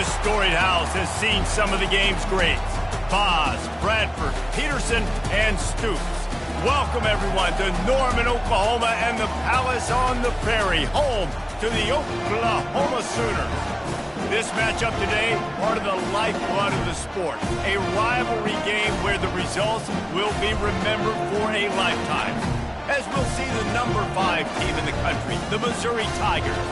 This storied house has seen some of the game's greats. Boz, Bradford, Peterson, and Stoops. Welcome, everyone, to Norman, Oklahoma, and the Palace on the Prairie, home to the Oklahoma Sooners. This matchup today, part of the lifeblood of the sport. A rivalry game where the results will be remembered for a lifetime. As we'll see the number 5 team in the country, the Missouri Tigers,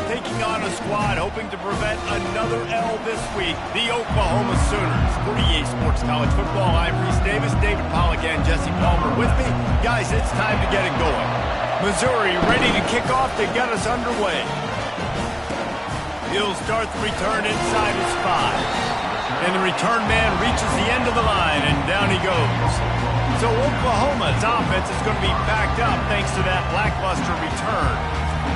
taking on a squad hoping to prevent another L this week, the Oklahoma Sooners. For EA Sports College Football, I'm Reese Davis, David Pollack, and Jesse Palmer with me. Guys, it's time to get it going. Missouri ready to kick off to get us underway. He'll start the return inside his 5. And the return man reaches the end of the line, and down he goes. So Oklahoma's offense is going to be backed up thanks to that lackluster return.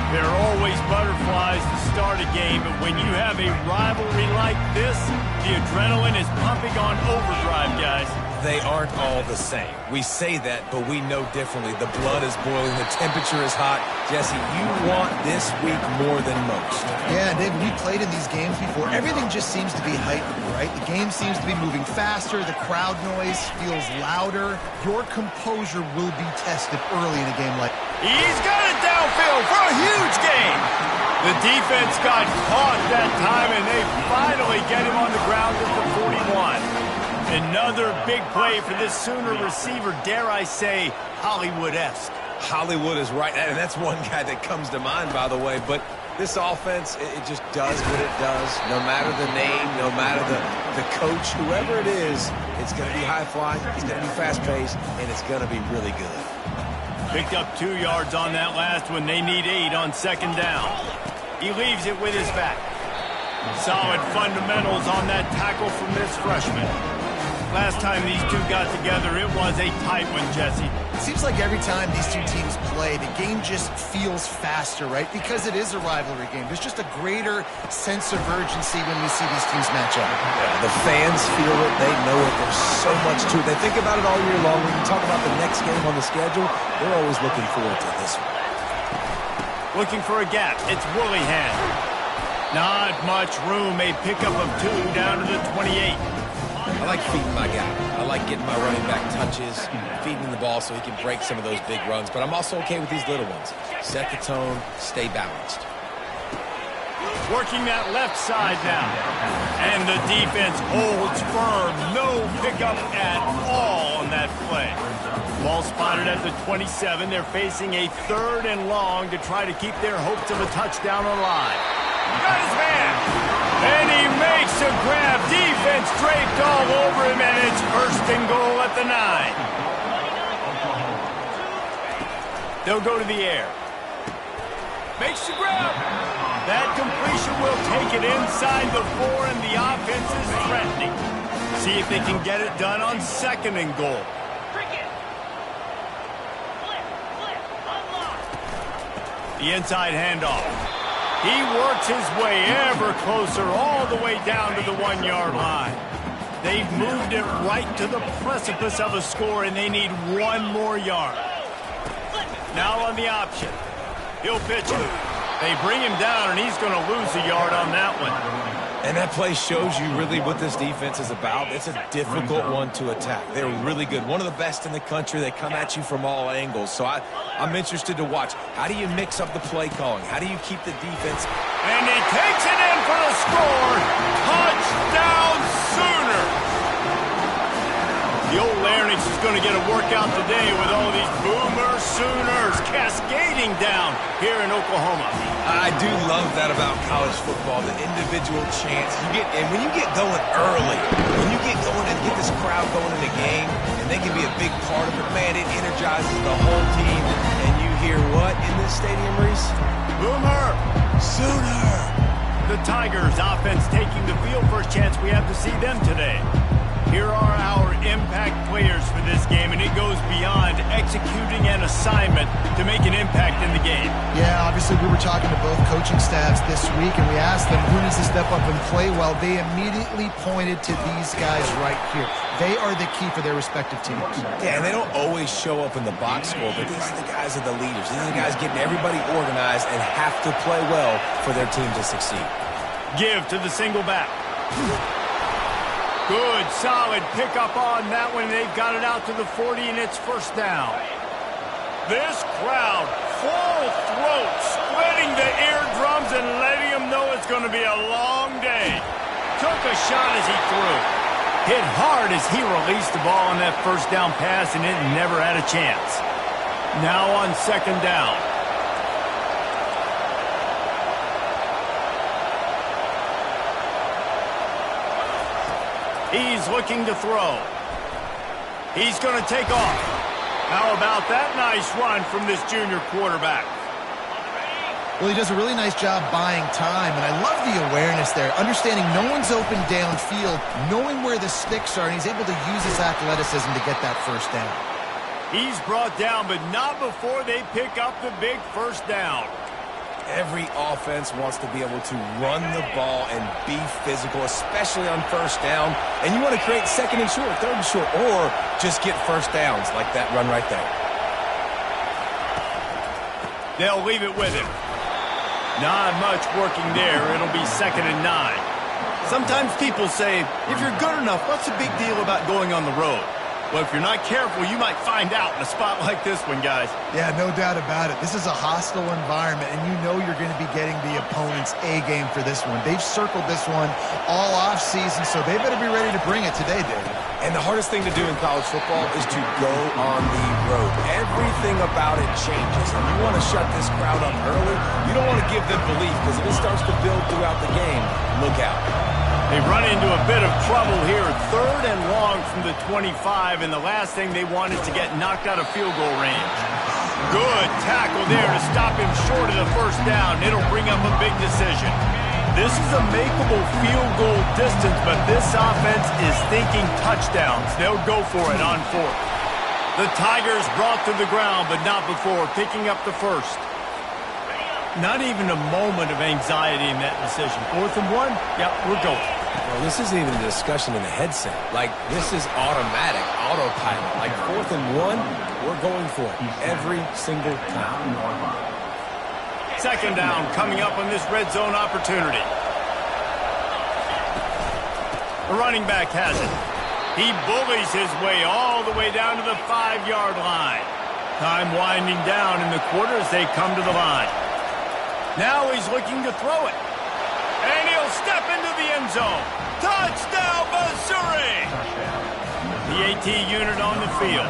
There are always butterflies to start a game, but when you have a rivalry like this, the adrenaline is pumping on overdrive, guys. They aren't all the same. We say that, but we know differently. The blood is boiling. The temperature is hot. Jesse, you want this week more than most. Yeah, David, we played in these games before. Everything just seems to be heightened, right? The game seems to be moving faster. The crowd noise feels louder. Your composure will be tested early in a game like this. He's got it downfield for a huge gain. The defense got caught that time, and they finally get him on the ground at the 41. Another big play for this Sooner receiver, dare I say, Hollywood-esque. Hollywood is right, and that's one guy that comes to mind, by the way. But this offense, it just does what it does. No matter the name, no matter the coach, whoever it is, it's going to be high-flying, it's going to be fast-paced, and it's going to be really good. Picked up 2 yards on that last one. They need 8 on second down. He leaves it with his back. Solid fundamentals on that tackle from this freshman. Last time these two got together, it was a tight one, Jesse. It seems like every time these two teams play, the game just feels faster, right? Because it is a rivalry game. There's just a greater sense of urgency when we see these teams match up. Yeah, the fans feel it. They know it. There's so much to it. They think about it all year long. When you talk about the next game on the schedule, they're always looking forward to this one. Looking for a gap. It's Willingham. Not much room. A pickup of 2 down to the 28. I like feeding my guy. I like getting my running back touches, feeding the ball so he can break some of those big runs. But I'm also okay with these little ones. Set the tone, stay balanced. Working that left side now. And the defense holds firm. No pickup at all on that play. Ball spotted at the 27. They're facing a 3rd and long to try to keep their hopes of a touchdown alive. Got his man. And he makes a grab. Defense draped all over him, and it's 1st and goal at the 9. They'll go to the air. Makes the grab. That completion will take it inside the 4, and the offense is threatening. See if they can get it done on 2nd and goal. The inside handoff. He works his way ever closer all the way down to the 1-yard line. They've moved it right to the precipice of a score, and they need 1 more yard. Now on the option. He'll pitch it. They bring him down, and he's going to lose a yard on that one. And that play shows you really what this defense is about. It's a difficult one to attack. They're really good. One of the best in the country. They come at you from all angles. So I'm interested to watch. How do you mix up the play calling? How do you keep the defense? And he takes it in for the score. Touchdown Sooner. The old Larynx is going to get a workout today with all these Boomer Sooners cascading down here in Oklahoma. I do love that about college football, the individual chance. And when you get going early, when you get going and get this crowd going in the game, and they can be a big part of it, man, it energizes the whole team. And you hear what in this stadium, Reese? Boomer Sooner. The Tigers offense taking the field. First chance we have to see them today. Here are our impact players for this game, and it goes beyond executing an assignment to make an impact in the game. Yeah, obviously we were talking to both coaching staffs this week, and we asked them who needs to step up and play well. They immediately pointed to these guys right here. They are the key for their respective teams. Yeah, and they don't always show up in the box score, but these are the guys that are the leaders. These are the guys getting everybody organized and have to play well for their team to succeed. Give to the single back. Good, solid pickup on that one. They've got it out to the 40, and it's first down. This crowd, full throat, splitting the eardrums and letting them know it's going to be a long day. Took a shot as he threw. Hit hard as he released the ball on that first down pass, and it never had a chance. Now on second down. He's looking to throw. He's going to take off. How about that nice run from this junior quarterback? Well, he does a really nice job buying time, and I love the awareness there, understanding no one's open downfield, knowing where the sticks are, and he's able to use his athleticism to get that first down. He's brought down, but not before they pick up the big first down. Every offense wants to be able to run the ball and be physical, especially on first down. And you want to create second and short, third and short, or just get first downs like that run right there. They'll leave it with him. Not much working there. It'll be 2nd and 9. Sometimes people say, if you're good enough, what's the big deal about going on the road? Well, if you're not careful, you might find out in a spot like this one, guys. Yeah, no doubt about it. This is a hostile environment, and you know you're going to be getting the opponent's A game for this one. They've circled this one all offseason, so they better be ready to bring it today, David. And the hardest thing to do in college football is to go on the road. Everything about it changes, and you want to shut this crowd up early. You don't want to give them belief, because if it starts to build throughout the game, look out. They run into a bit of trouble here. 3rd and long from the 25, and the last thing they want is to get knocked out of field goal range. Good tackle there to stop him short of the first down. It'll bring up a big decision. This is a makeable field goal distance, but this offense is thinking touchdowns. They'll go for it on 4th. The Tigers brought to the ground, but not before picking up the first. Not even a moment of anxiety in that decision. 4th and 1, yep, we're going. Well, this isn't even a discussion in the headset. Like, this is automatic, autopilot. Like, 4th and 1, we're going for it every single time. 2nd down coming up on this red zone opportunity. The running back has it. He bullies his way all the way down to the 5-yard line. Time winding down in the quarter as they come to the line. Now he's looking to throw it. And he'll step into the end zone. Touchdown, Missouri! The AT unit on the field.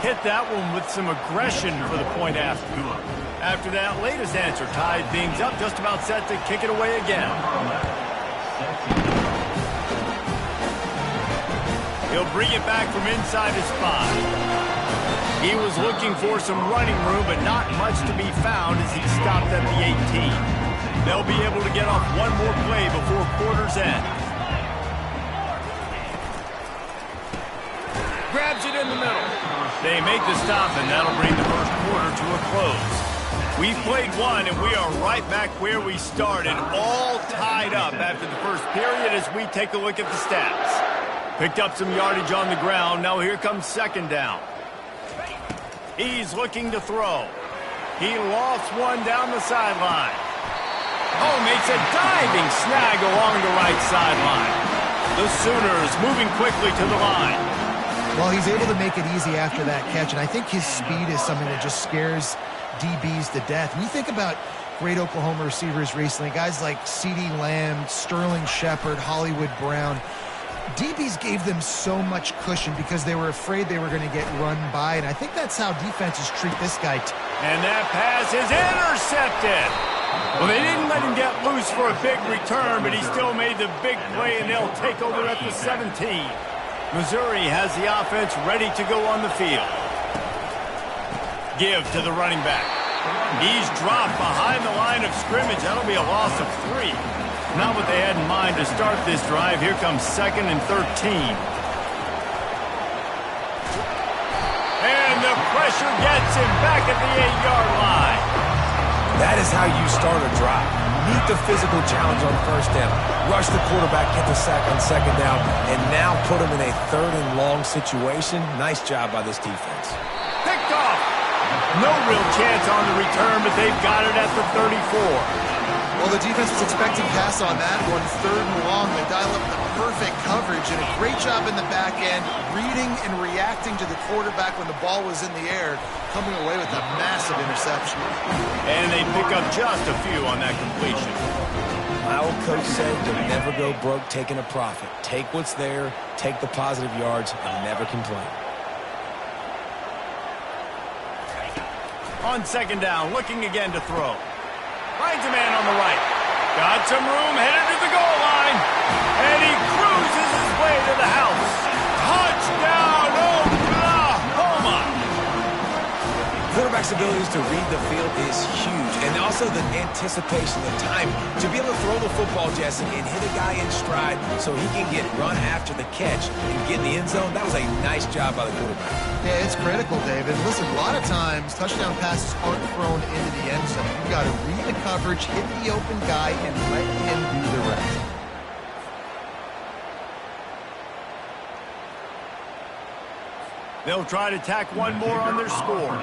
Hit that one with some aggression for the point after. After that latest answer tied things up, just about set to kick it away again. He'll bring it back from inside his spot. He was looking for some running room, but not much to be found as he stopped at the 18. They'll be able to get off one more play before quarter's end. Grabs it in the middle. They make the stop, and that'll bring the first quarter to a close. We've played one, and we are right back where we started, all tied up after the first period as we take a look at the stats. Picked up some yardage on the ground. Now here comes 2nd down. He's looking to throw. He lost one down the sideline. Oh, makes a diving snag along the right sideline. The Sooners moving quickly to the line. Well, he's able to make it easy after that catch, and I think his speed is something that just scares DBs to death. When you think about great Oklahoma receivers recently, guys like CeeDee Lamb, Sterling Shepard, Hollywood Brown, DBs gave them so much cushion because they were afraid they were going to get run by, and I think that's how defenses treat this guy. And that pass is intercepted. Well, they didn't let him get loose for a big return, but he still made the big play, and they'll take over at the 17. Missouri has the offense ready to go on the field. Give to the running back. He's dropped behind the line of scrimmage. That'll be a loss of 3. Not what they had in mind to start this drive. Here comes 2nd and 13. And the pressure gets him back at the 8-yard line. That is how you start a drive. Meet the physical challenge on first down. Rush the quarterback, get the sack on 2nd down, and now put him in a 3rd and long situation. Nice job by this defense. Picked off. No real chance on the return, but they've got it at the 34. Well, the defense was expecting pass on that one. 3rd and long. They dial up the perfect coverage and a great job in the back end, reading and reacting to the quarterback when the ball was in the air, coming away with a massive interception. And they pick up just a few on that completion. My old coach said you'll never go broke taking a profit. Take what's there, take the positive yards, and never complain. On 2nd down, looking again to throw. Finds a man on the right. Got some room, headed to the goal line. And he cruises his way to the house. Touchdown, Oklahoma! Quarterback's abilities to read the field is huge, and also the anticipation, the time to be able to throw the football, Jesse, and hit a guy in stride so he can get run after the catch and get in the end zone. That was a nice job by the quarterback. Yeah, it's critical, David. Listen, a lot of times touchdown passes aren't thrown into the end zone. You've got to read the coverage, hit the open guy, and let him do the rest. They'll try to tack one more on their score.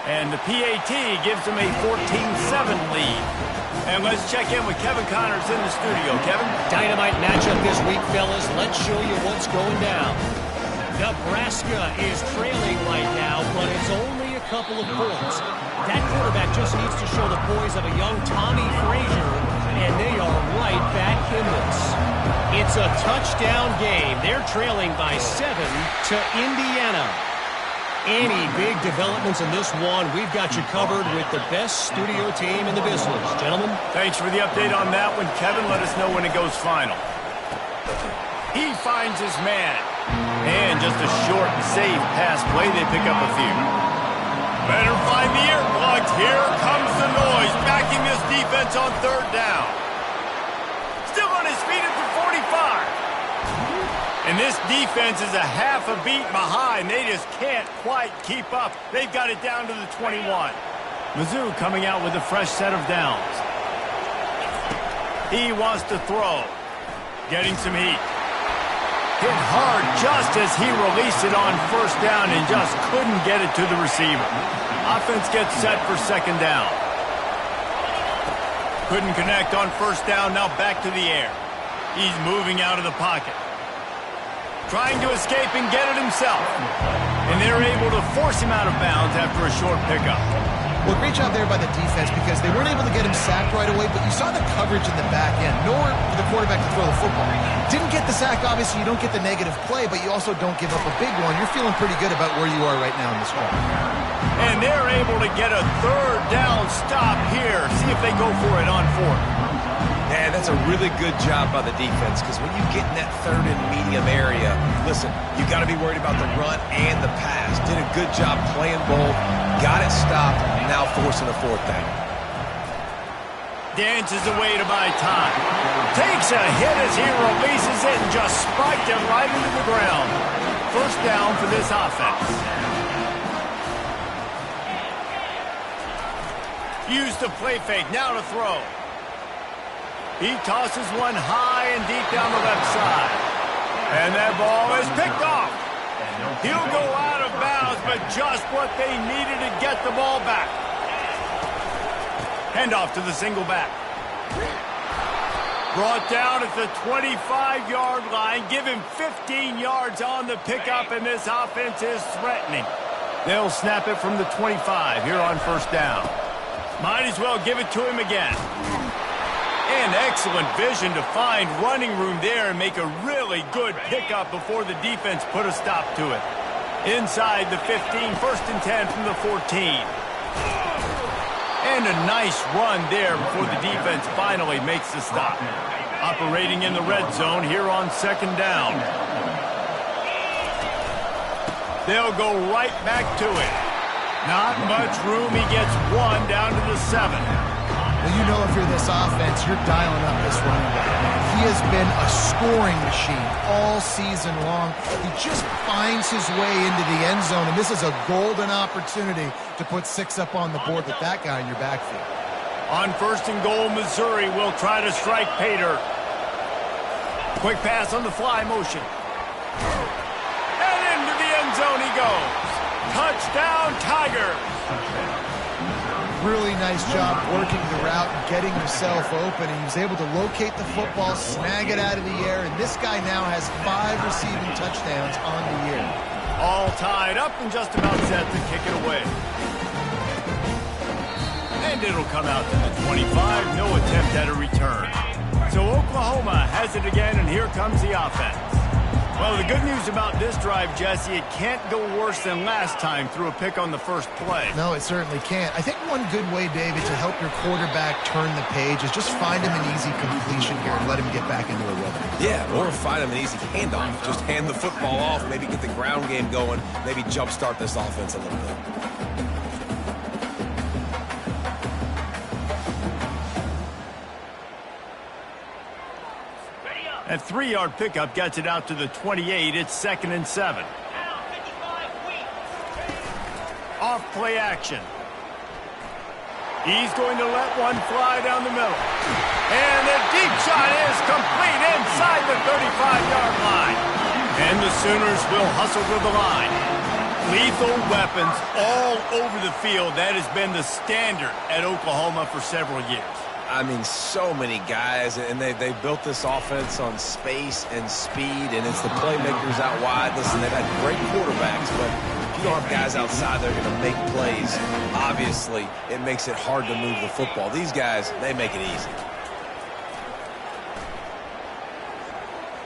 And the PAT gives them a 14-7 lead. And let's check in with Kevin Connors in the studio. Kevin? Dynamite matchup this week, fellas. Let's show you what's going down. Nebraska is trailing right now, but it's only a couple of points. That quarterback just needs to show the poise of a young Tommy Frazier, and they are right back in this. It's a touchdown game. They're trailing by 7 to Indiana. Any big developments in this one, we've got you covered with the best studio team in the business. Gentlemen? Thanks for the update on that one, Kevin. Let us know when it goes final. He finds his man. And just a short and safe pass play. They pick up a few. Better find the earplugs. Here comes the noise. Backing this defense on 3rd down. Still on his feet at the 45. And this defense is a half a beat behind. They just can't quite keep up. They've got it down to the 21. Mizzou coming out with a fresh set of downs. He wants to throw. Getting some heat. Hit hard just as he released it on 1st down and just couldn't get it to the receiver. Offense gets set for 2nd down. Couldn't connect on 1st down. Now back to the air. He's moving out of the pocket. Trying to escape and get it himself. And they're able to force him out of bounds after a short pickup. Well, great job there by the defense because they weren't able to get him sacked right away, but you saw the coverage in the back end. Nowhere for the quarterback to throw the football. Didn't get the sack, obviously. You don't get the negative play, but you also don't give up a big one. You're feeling pretty good about where you are right now in this one. And they're able to get a 3rd down stop here. See if they go for it on 4th. Man, that's a really good job by the defense because when you get in that 3rd and medium area, listen, you got to be worried about the run and the pass. Did a good job playing both, got it stopped, now forcing a 4th down. Dances away to buy time. Takes a hit as he releases it and just spiked it right into the ground. 1st down for this offense. Used the play fake, now to throw. He tosses one high and deep down the left side. And that ball is picked off. He'll go out of bounds, but just what they needed to get the ball back. Handoff to the single back. Brought down at the 25-yard line. Give him 15 yards on the pickup, and this offense is threatening. They'll snap it from the 25 here on 1st down. Might as well give it to him again. And excellent vision to find running room there and make a really good pickup before the defense put a stop to it. Inside the 15, 1st and 10 from the 14. And a nice run there before the defense finally makes the stop. Operating in the red zone here on 2nd down. They'll go right back to it. Not much room. He gets 1 down to the 7. Well, you know if you're this offense, you're dialing up this running back. He has been a scoring machine all season long. He just finds his way into the end zone, and this is a golden opportunity to put 6 up on the board with that guy in your backfield. On 1st and goal, Missouri will try to strike Pater. Quick pass on the fly motion. And into the end zone he goes. Touchdown, Tigers! Really nice job working the route and getting himself open. And he was able to locate the football, snag it out of the air, and this guy now has 5 receiving touchdowns on the year. All tied up and just about set to kick it away. And it'll come out to the 25. No attempt at a return. So Oklahoma has it again, and here comes the offense. Well, the good news about this drive, Jesse, it can't go worse than last time through a pick on the first play. No, it certainly can't. I think one good way, David, to help your quarterback turn the page is just find him an easy completion here and let him get back into a rhythm. Yeah, or find him an easy handoff. Just hand the football off, maybe get the ground game going, maybe jumpstart this offense a little bit. A 3-yard pickup gets it out to the 28. It's 2nd and 7. Off play action. He's going to let one fly down the middle. And the deep shot is complete inside the 35-yard line. And the Sooners will hustle to the line. Lethal weapons all over the field. That has been the standard at Oklahoma for several years. I mean, so many guys, and they built this offense on space and speed, and it's the playmakers out wide. Listen, they've had great quarterbacks, but if you don't have guys outside, they're going to make plays. Obviously, it makes it hard to move the football. These guys, they make it easy.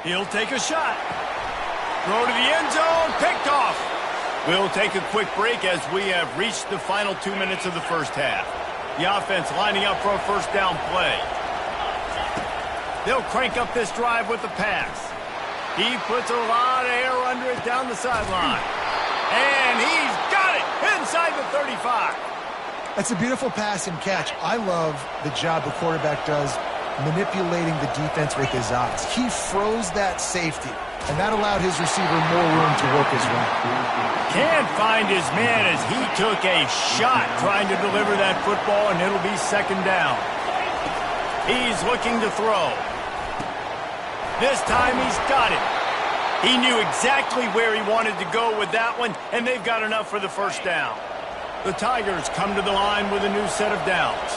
He'll take a shot. Throw to the end zone, picked off. We'll take a quick break as we have reached the final 2 minutes of the first half. The offense lining up for a first down play. They'll crank up this drive with the pass. He puts a lot of air under it down the sideline. And he's got it inside the 35. That's a beautiful pass and catch. I love the job the quarterback does manipulating the defense with his eyes. He froze that safety, and that allowed his receiver more room to work his route. Can't find his man as he took a shot trying to deliver that football, and it'll be 2nd down. He's looking to throw. This time he's got it. He knew exactly where he wanted to go with that one, and they've got enough for the first down. The Tigers come to the line with a new set of downs.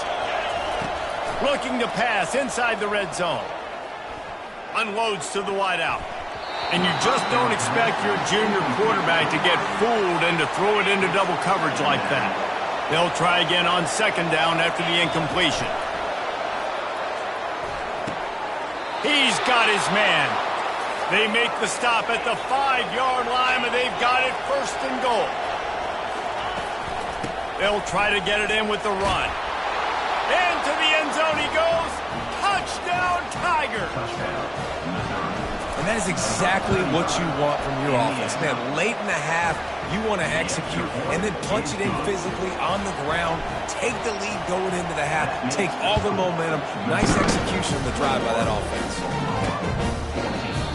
Looking to pass inside the red zone. Unloads to the wideout. And you just don't expect your junior quarterback to get fooled and to throw it into double coverage like that. They'll try again on 2nd down after the incompletion. He's got his man. They make the stop at the 5-yard line, and they've got it 1st and goal. They'll try to get it in with the run. Into the end zone he goes. Touchdown, Tigers. And that is exactly what you want from your offense. Man, late in the half, you want to execute and then punch it in physically on the ground, take the lead going into the half, take all the momentum. Nice execution of the drive by that offense.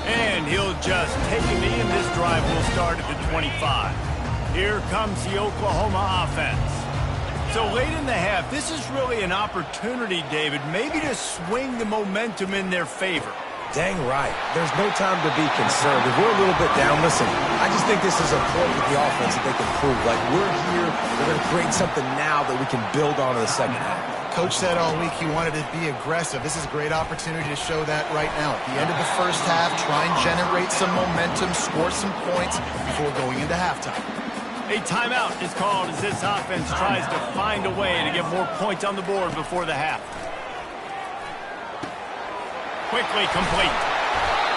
And he'll just take a knee, and this drive will start at the 25. Here comes the Oklahoma offense. So late in the half, this is really an opportunity, David, maybe to swing the momentum in their favor. Dang right. There's no time to be concerned. If we're a little bit down, listen, I just think this is a point with the offense that they can prove. Like, we're here, we're going to create something now that we can build on in the second half. Coach said all week he wanted to be aggressive. This is a great opportunity to show that right now. At the end of the first half, try and generate some momentum, score some points before going into halftime. A timeout is called as this offense tries to find a way to get more points on the board before the half. Quickly complete.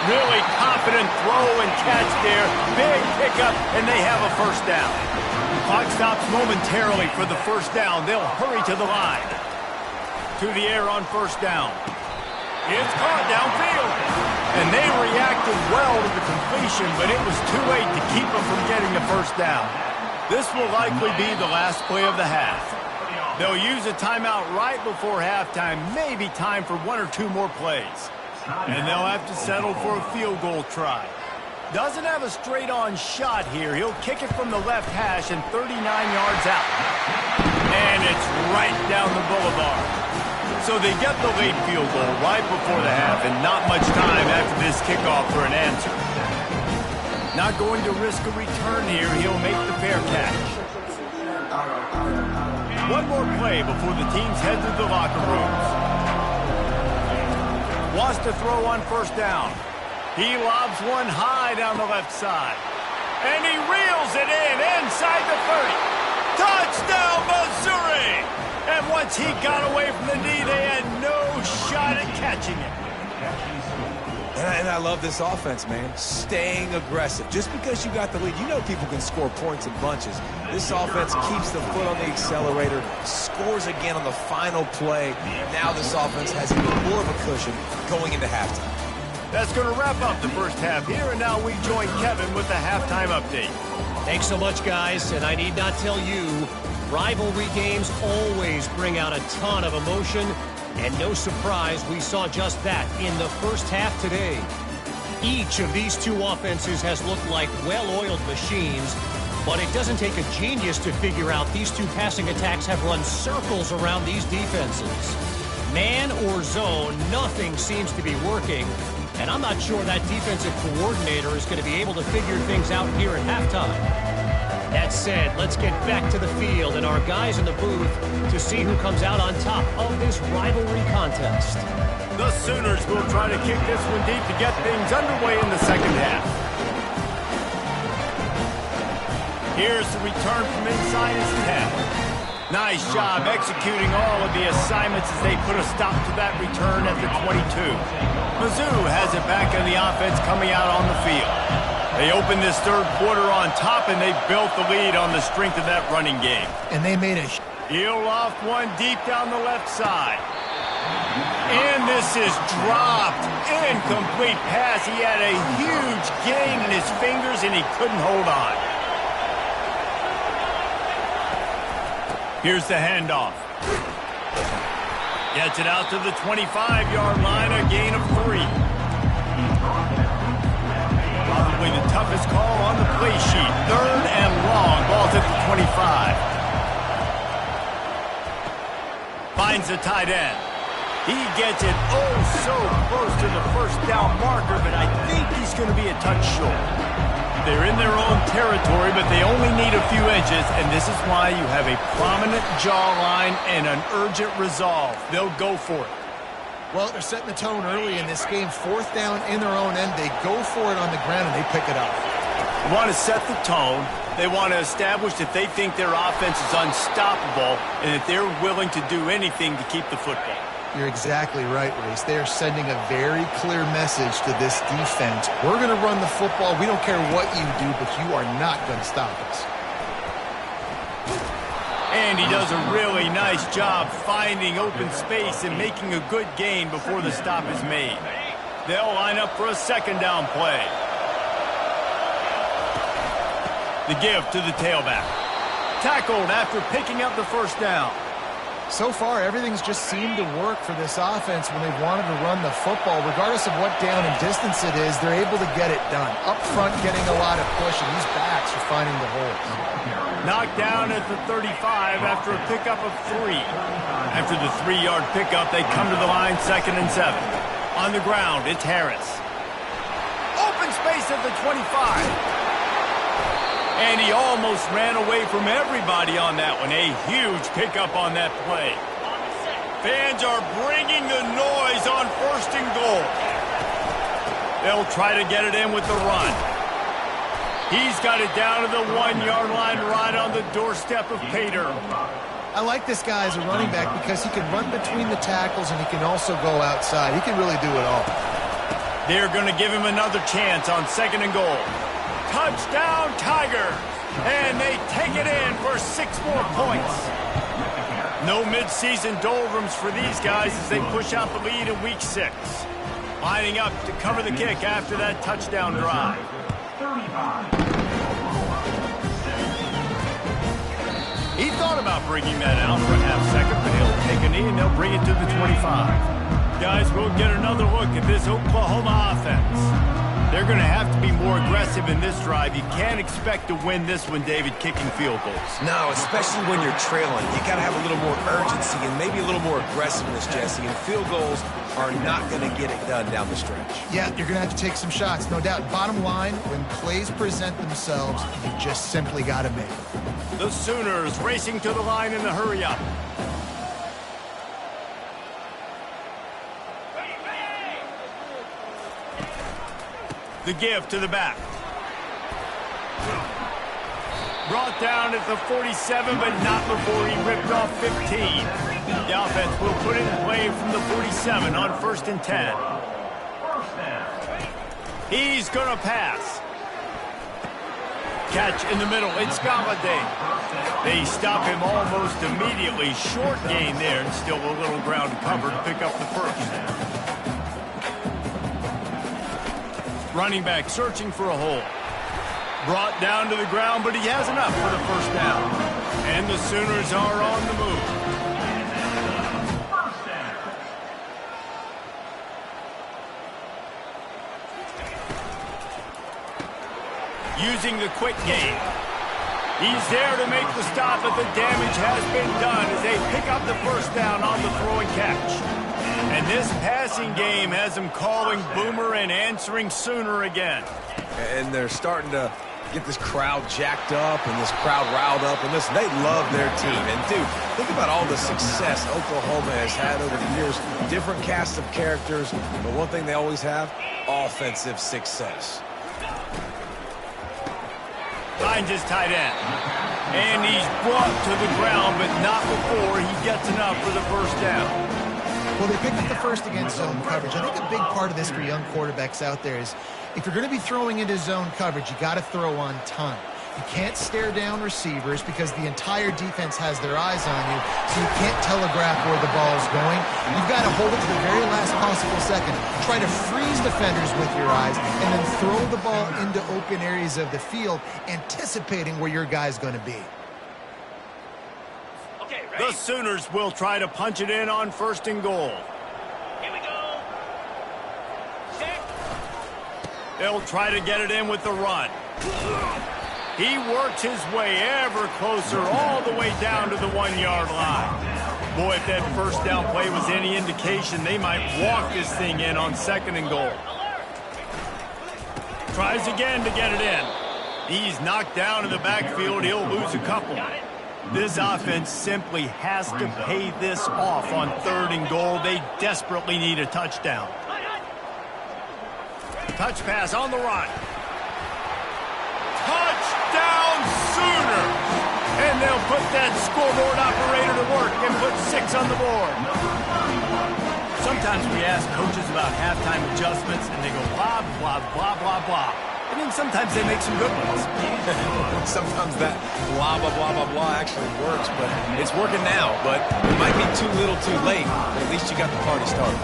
Really confident throw and catch there. Big pickup, and they have a first down. Clock stops momentarily for the first down. They'll hurry to the line. To the air on first down. It's caught downfield. And they reacted well to the completion, but it was too late to keep them from getting the first down. This will likely be the last play of the half. They'll use a timeout right before halftime, maybe time for 1 or 2 more plays. And they'll have to settle for a field goal try. Doesn't have a straight-on shot here. He'll kick it from the left hash and 39 yards out. And it's right down the boulevard. So they get the late field goal right before the half, and not much time after this kickoff for an answer. Not going to risk a return here. He'll make the fair catch. One more play before the teams head to the locker rooms. Wants to throw on first down. He lobs one high down the left side. And he reels it in inside the 30. Touchdown, Missouri! And once he got away from the knee, they had no shot at catching it. And I love this offense, man. Staying aggressive. Just because you got the lead, you know people can score points in bunches. This offense keeps the foot on the accelerator, scores again on the final play. Now this offense has even more of a cushion going into halftime. That's going to wrap up the first half here, and now we join Kevin with the halftime update. Thanks so much, guys, and I need not tell you, rivalry games always bring out a ton of emotion, and no surprise, we saw just that in the first half today. Each of these two offenses has looked like well-oiled machines, but it doesn't take a genius to figure out these two passing attacks have run circles around these defenses. Man or zone, nothing seems to be working. And I'm not sure that defensive coordinator is going to be able to figure things out here at halftime. That said, let's get back to the field and our guys in the booth to see who comes out on top of this rivalry contest. The Sooners will try to kick this one deep to get things underway in the second half. Here's the return from inside his 10. Nice job executing all of the assignments as they put a stop to that return at the 22. Mizzou has it back in the offense coming out on the field. They opened this third quarter on top, and they built the lead on the strength of that running game. And they made a... He'll loft one deep down the left side. And this is dropped. Incomplete pass. He had a huge gain in his fingers, and he couldn't hold on. Here's the handoff. Gets it out to the 25-yard line, a gain of 3. Probably the toughest call on the play sheet. Third and long. Ball's at the 25. Finds the tight end. He gets it so close to the first down marker, but I think he's going to be a touch short. They're in their own territory, but they only need a few inches, and this is why you have a prominent jawline and an urgent resolve. They'll go for it. Well, they're setting the tone early in this game. Fourth down in their own end. They go for it on the ground, and they pick it up. They want to set the tone. They want to establish that they think their offense is unstoppable and that they're willing to do anything to keep the football. You're exactly right, Reese. They are sending a very clear message to this defense. We're going to run the football. We don't care what you do, but you are not going to stop us. And he does a really nice job finding open space and making a good gain before the stop is made. They'll line up for a second down play. The give to the tailback. Tackled after picking up the first down. So far, everything's just seemed to work for this offense when they've wanted to run the football. Regardless of what down and distance it is, they're able to get it done. Up front, getting a lot of push, and these backs are finding the holes. Knocked down at the 35 after a pickup of 3. After the 3-yard pickup, they come to the line, 2nd and 7. On the ground, it's Harris. Open space at the 25. And he almost ran away from everybody on that one. A huge pickup on that play. Fans are bringing the noise on 1st and goal. They'll try to get it in with the run. He's got it down to the 1-yard line right on the doorstep of Pater. I like this guy as a running back because he can run between the tackles and he can also go outside. He can really do it all. They're going to give him another chance on 2nd and goal. Touchdown, Tigers! And they take it in for 6 more points. No midseason doldrums for these guys as they push out the lead in Week 6. Lining up to cover the kick after that touchdown drive. He thought about bringing that out for a half-second, but he'll take a knee and they'll bring it to the 25. Guys, we'll get another look at this Oklahoma offense. They're going to have to be more aggressive in this drive. You can't expect to win this one, David, kicking field goals. No, especially when you're trailing. You got to have a little more urgency and maybe a little more aggressiveness, Jesse. And field goals are not going to get it done down the stretch. Yeah, you're going to have to take some shots, no doubt. Bottom line, when plays present themselves, you just simply got to make them. The Sooners racing to the line in the hurry-up. The give to the back. Brought down at the 47, but not before he ripped off 15. The offense will put it in play from the 47 on 1st and 10. He's going to pass. Catch in the middle. It's Galladay. They stop him almost immediately. Short gain there, and still a little ground cover to pick up the first. Running back searching for a hole. Brought down to the ground, but he has enough for the first down. And the Sooners are on the move. Using the quick game. He's there to make the stop, but the damage has been done as they pick up the first down on the throw and catch. And this passing game has them calling Boomer and answering Sooner again. And they're starting to get this crowd jacked up and this crowd riled up. And listen, they love their team. And, dude, think about all the success Oklahoma has had over the years. Different casts of characters, but one thing they always have, offensive success. Finds his tight end. And he's brought to the ground, but not before he gets enough for the first down. Well, they picked up the first against zone coverage. I think a big part of this for young quarterbacks out there is if you're going to be throwing into zone coverage, you got to throw on time. You can't stare down receivers because the entire defense has their eyes on you, so you can't telegraph where the ball's going. You've got to hold it to the very last possible second. Try to freeze defenders with your eyes and then throw the ball into open areas of the field, anticipating where your guy's going to be. The Sooners will try to punch it in on 1st and goal. Here we go. Check. They'll try to get it in with the run. He works his way ever closer all the way down to the 1-yard line. Boy, if that first down play was any indication, they might walk this thing in on 2nd and goal. Tries again to get it in. He's knocked down in the backfield. He'll lose a couple. This offense simply has to pay this off on 3rd and goal. They desperately need a touchdown. Touch pass on the run. Touchdown Sooners! And they'll put that scoreboard operator to work and put 6 on the board. Sometimes we ask coaches about halftime adjustments and they go blah, blah, blah, blah, blah. And then sometimes they make some good ones. Sometimes that blah, blah, blah, blah, blah actually works, but it's working now. But it might be too little too late, but at least you got the party started.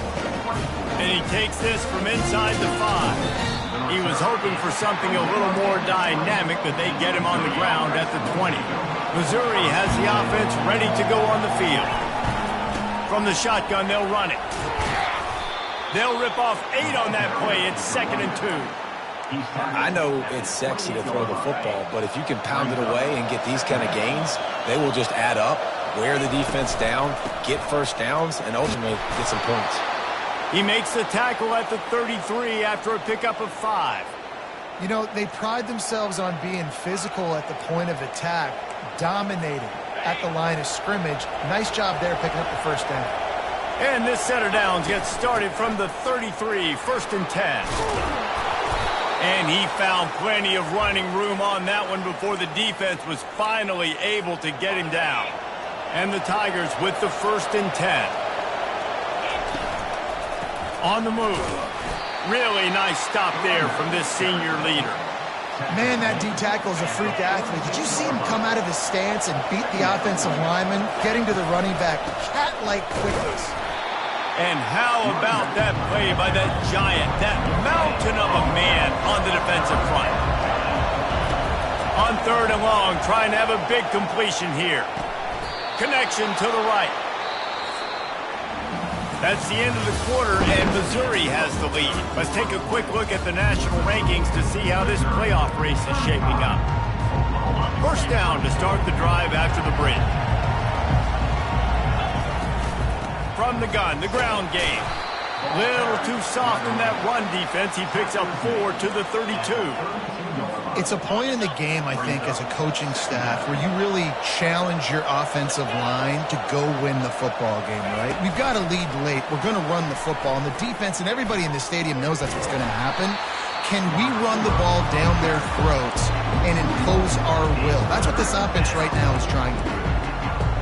And he takes this from inside the 5. He was hoping for something a little more dynamic, but they get him on the ground at the 20. Missouri has the offense ready to go on the field. From the shotgun, they'll run it. They'll rip off 8 on that play. It's 2nd and 2. I know it's sexy to throw the football, but if you can pound it away and get these kind of gains, they will just add up, wear the defense down, get first downs, and ultimately get some points. He makes the tackle at the 33 after a pickup of 5. You know, they pride themselves on being physical at the point of attack, dominating at the line of scrimmage. Nice job there picking up the first down. And this set of downs gets started from the 33, 1st and 10. And he found plenty of running room on that one before the defense was finally able to get him down. And the Tigers with the 1st and 10. On the move. Really nice stop there from this senior leader. Man, that D-tackle is a freak athlete. Did you see him come out of his stance and beat the offensive lineman, getting to the running back? Cat-like quickness. And how about that play by that giant, that mountain of a man on the defensive front? On 3rd and long, trying to have a big completion here. Connection to the right. That's the end of the quarter, and Missouri has the lead. Let's take a quick look at the national rankings to see how this playoff race is shaping up. First down to start the drive after the break. From the gun, the ground game. Little too soft in that run defense. He picks up 4 to the 32. It's a point in the game, I think, as a coaching staff where you really challenge your offensive line to go win the football game, right? We've got to lead late. We're going to run the football. And the defense and everybody in the stadium knows that's what's going to happen. Can we run the ball down their throats and impose our will? That's what this offense right now is trying to do.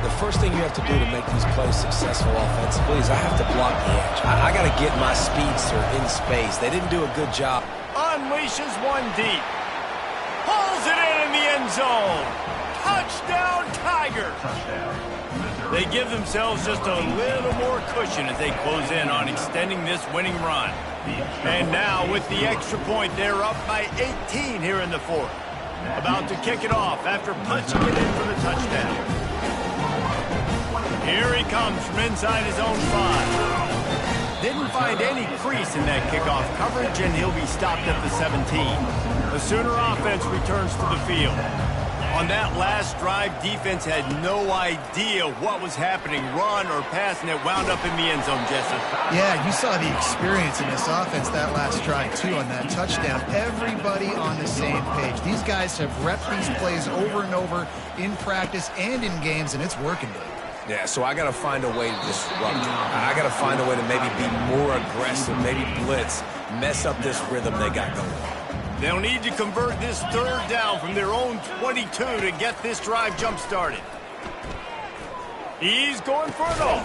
The first thing you have to do to make these plays successful offensively is I have to block the edge. I got to get my speedster in space. They didn't do a good job. Unleashes one deep. Pulls it in the end zone. Touchdown, Tigers. They give themselves just a little more cushion as they close in on extending this winning run. And now with the extra point, they're up by 18 here in the fourth. About to kick it off after punching it in for the touchdown. Here he comes from inside his own 5. Didn't find any crease in that kickoff coverage, and he'll be stopped at the 17. The Sooner offense returns to the field. On that last drive, defense had no idea what was happening, run or pass, and it wound up in the end zone, Jesse. Yeah, you saw the experience in this offense that last drive, too, on that touchdown. Everybody on the same page. These guys have repped these plays over and over in practice and in games, and it's working. Yeah, so I got to find a way to disrupt it. I got to find a way to maybe be more aggressive, maybe blitz, mess up this rhythm they got going. They'll need to convert this third down from their own 22 to get this drive jump-started. He's going for it all.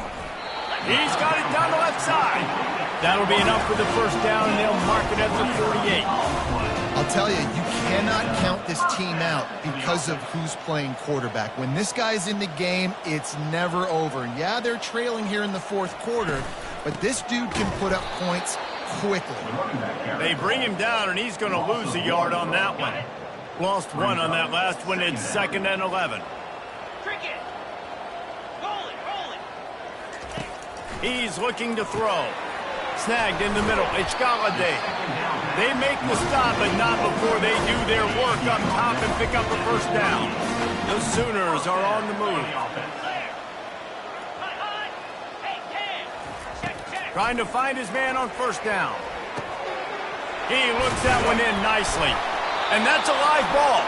He's got it down the left side. That'll be enough for the first down, and they'll mark it at the 48. I'll tell you, you cannot count this team out because of who's playing quarterback. When this guy's in the game, it's never over. Yeah, they're trailing here in the fourth quarter, but this dude can put up points quickly. They bring him down, and he's going to lose a yard on that one. Lost one on that last one. It's 2nd and 11. He's looking to throw. Snagged in the middle. It's Galladay. They make the stop, but not before they do their work up top and pick up a first down. The Sooners are on the move. Trying to find his man on first down. He looks that one in nicely. And that's a live ball.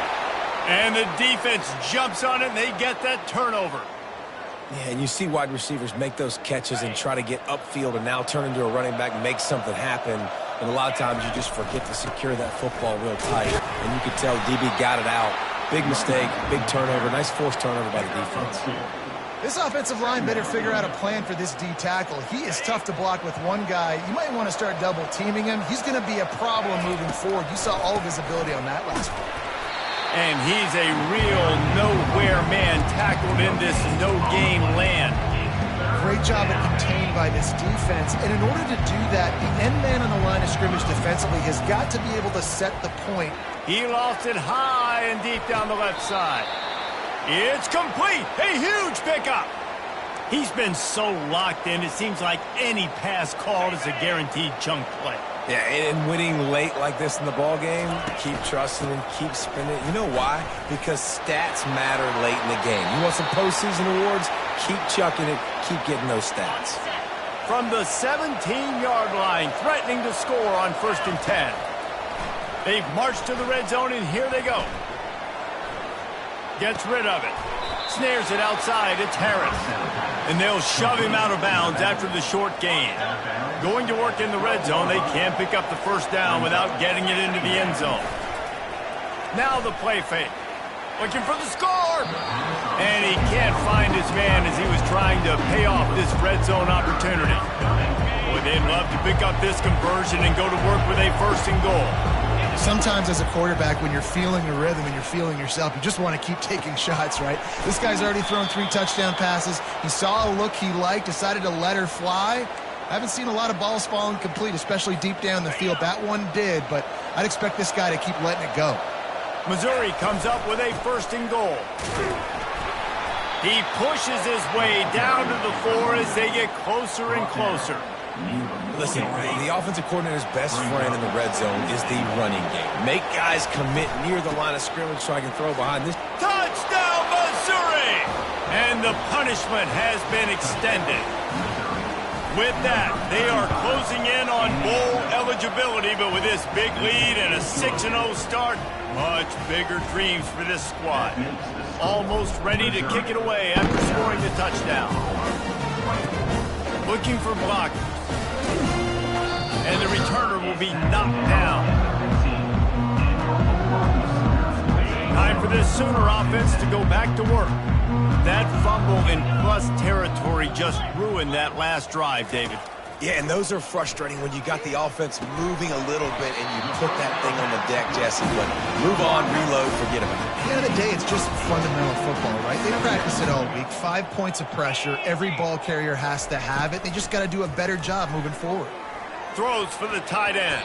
And the defense jumps on it, and they get that turnover. Yeah, and you see wide receivers make those catches and try to get upfield and now turn into a running back and make something happen. And a lot of times you just forget to secure that football real tight. And you could tell DB got it out. Big mistake, big turnover, nice forced turnover by the defense. This offensive line better figure out a plan for this D tackle. He is tough to block with one guy. You might want to start double teaming him. He's going to be a problem moving forward. You saw all of his ability on that last one. And he's a real nowhere man tackled in this no-game land. Great job at contained by this defense. And in order to do that, the end man on the line of scrimmage defensively has got to be able to set the point. He lost it high and deep down the left side. It's complete. A huge pickup. He's been so locked in, it seems like any pass called is a guaranteed chunk play. Yeah, and winning late like this in the ball game, keep trusting and keep spinning. You know why? Because stats matter late in the game. You want some postseason awards? Keep chucking it. Keep getting those stats. From the 17-yard line, threatening to score on 1st and 10. They've marched to the red zone, and here they go. Gets rid of it. Snares it outside. It's Harris. And they'll shove him out of bounds after the short gain. Going to work in the red zone. They can't pick up the first down without getting it into the end zone. Now the play fake. Looking for the score. And he can't find his man as he was trying to pay off this red zone opportunity. Boy, they'd love to pick up this conversion and go to work with a 1st and goal. Sometimes as a quarterback, when you're feeling the rhythm and you're feeling yourself, you just want to keep taking shots, right? This guy's already thrown 3 touchdown passes. He saw a look he liked, decided to let her fly. I haven't seen a lot of balls falling complete, especially deep down the field. That one did, but I'd expect this guy to keep letting it go. Missouri comes up with a 1st and goal. He pushes his way down to the 4 as they get closer and closer. Listen, the offensive coordinator's best friend in the red zone is the running game. Make guys commit near the line of scrimmage so I can throw behind this. Touchdown, Missouri! And the punishment has been extended. With that, they are closing in on bowl eligibility, but with this big lead and a 6-0 start, much bigger dreams for this squad. Almost ready to kick it away after scoring the touchdown. Looking for blockers. And the returner will be knocked down. Time for this Sooner offense to go back to work. That fumble in plus territory just ruined that last drive, David. Yeah, and those are frustrating when you got the offense moving a little bit and you put that thing on the deck, Jesse. But move on, reload, forget about it. At the end of the day, it's just fundamental football, right? They practice it all week. 5 points of pressure. Every ball carrier has to have it. They just got to do a better job moving forward. Throws for the tight end.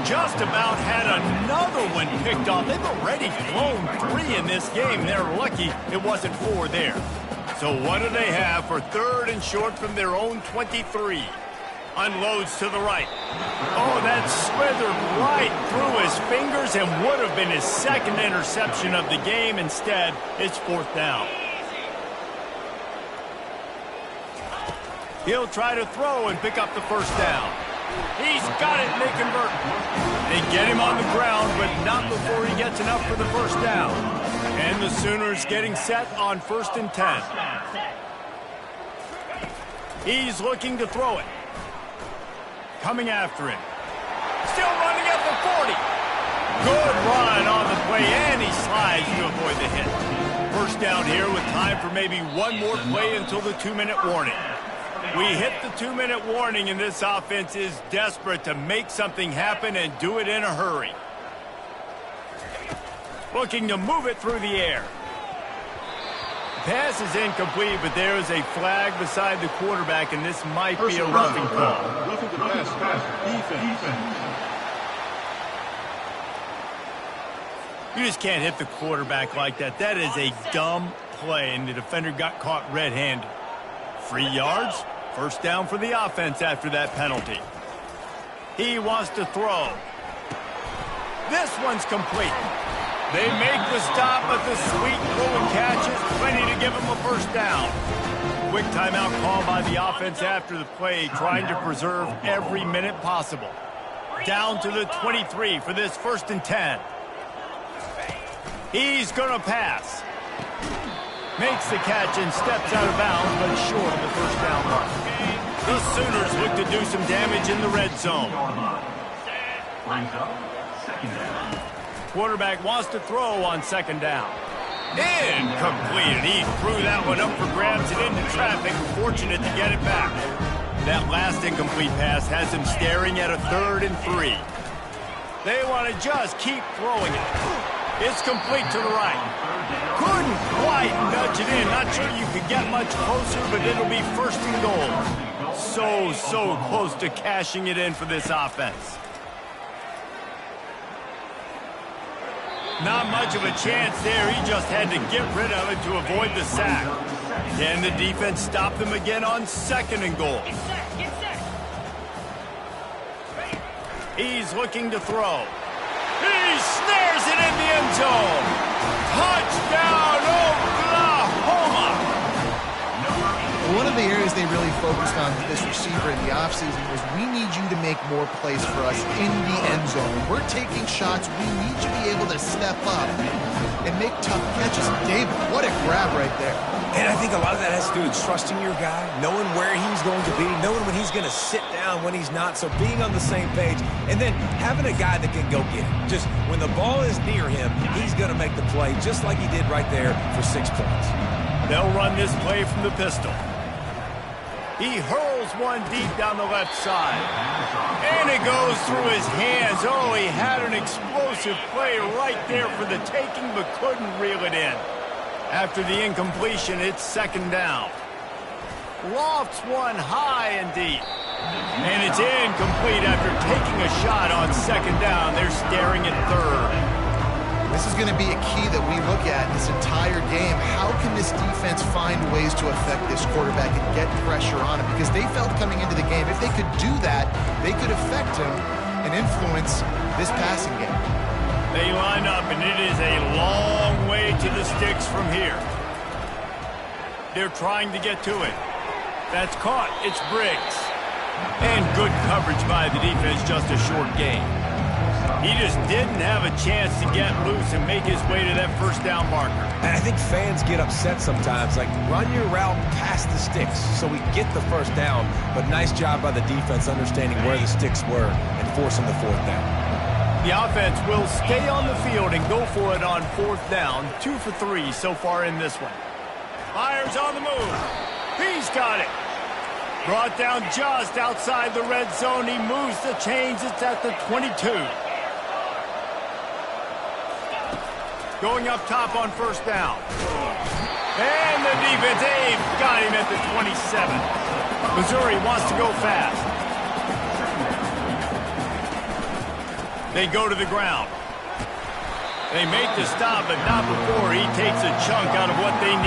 Just about had another one picked off. They've already thrown 3 in this game. They're lucky it wasn't 4 there. So what do they have for 3rd and short from their own 23? Unloads to the right. Oh, that slithered right through his fingers and would have been his 2nd interception of the game. Instead, it's 4th down. He'll try to throw and pick up the 1st down. He's got it, and they convert. They get him on the ground, but not before he gets enough for the 1st down. And the Sooners getting set on 1st and 10. He's looking to throw it. Coming after him. Still running at the 40. Good run on the play, and he slides to avoid the hit. 1st down here with time for maybe one more play until the 2-minute warning. We hit the 2-minute warning, and this offense is desperate to make something happen and do it in a hurry. Looking to move it through the air. Pass is incomplete, but there is a flag beside the quarterback, and this might be a roughing call. Roughing the pass. Defense. You just can't hit the quarterback like that. That is a dumb play, and the defender got caught red-handed. 3 yards. 1st down for the offense after that penalty. He wants to throw. This one's complete. They make the stop, but the sweet throw and catch is plenty to give them a 1st down. Quick timeout call by the offense after the play, trying to preserve every minute possible. Down to the 23 for this 1st and 10. He's going to pass. Makes the catch and steps out of bounds, but short of the 1st down mark. The Sooners look to do some damage in the red zone. Quarterback wants to throw on 2nd down. Incomplete. He threw that one up for grabs and into traffic. Fortunate to get it back. That last incomplete pass has him staring at a 3rd and 3. They want to just keep throwing it. It's complete to the right. Couldn't quite nudge it in. Not sure you could get much closer, but it'll be 1st and goal. So close to cashing it in for this offense. Not much of a chance there. He just had to get rid of it to avoid the sack. Can the defense stop them again on 2nd and goal? He's looking to throw. He snares it in the end zone. Touchdown, Oklahoma! One of the areas they really focused on with this receiver in the offseason was we need you to make more plays for us in the end zone. We're taking shots. We need you to be able to step up and make tough catches. David, what a grab right there. And I think a lot of that has to do with trusting your guy, knowing where he's going to be, knowing when he's going to sit down, when he's not. So being on the same page, and then having a guy that can go get it. Just when the ball is near him, he's going to make the play just like he did right there for 6 points. They'll run this play from the pistol. He hurls one deep down the left side. And it goes through his hands. Oh, he had an explosive play right there for the taking, but couldn't reel it in. After the incompletion, it's 2nd down. Lofts one high and deep. And it's incomplete after taking a shot on 2nd down. They're staring at 3rd. This is going to be a key that we look at this entire game. How can this defense find ways to affect this quarterback and get pressure on him? Because they felt coming into the game, if they could do that, they could affect him and influence this passing game. They line up, and it is a long way to the sticks from here. They're trying to get to it. That's caught. It's Briggs. And good coverage by the defense, just a short gain. He just didn't have a chance to get loose and make his way to that first down marker. And I think fans get upset sometimes, like run your route past the sticks so we get the first down. But nice job by the defense understanding where the sticks were and forcing the fourth down. The offense will stay on the field and go for it on fourth down. 2 for 3 so far in this one. Myers on the move. He's got it. Brought down just outside the red zone. He moves the chains. It's at the 22. Going up top on first down. And the defense, they've got him at the 27. Missouri wants to go fast. They go to the ground. They make the stop, but not before he takes a chunk out of what they need.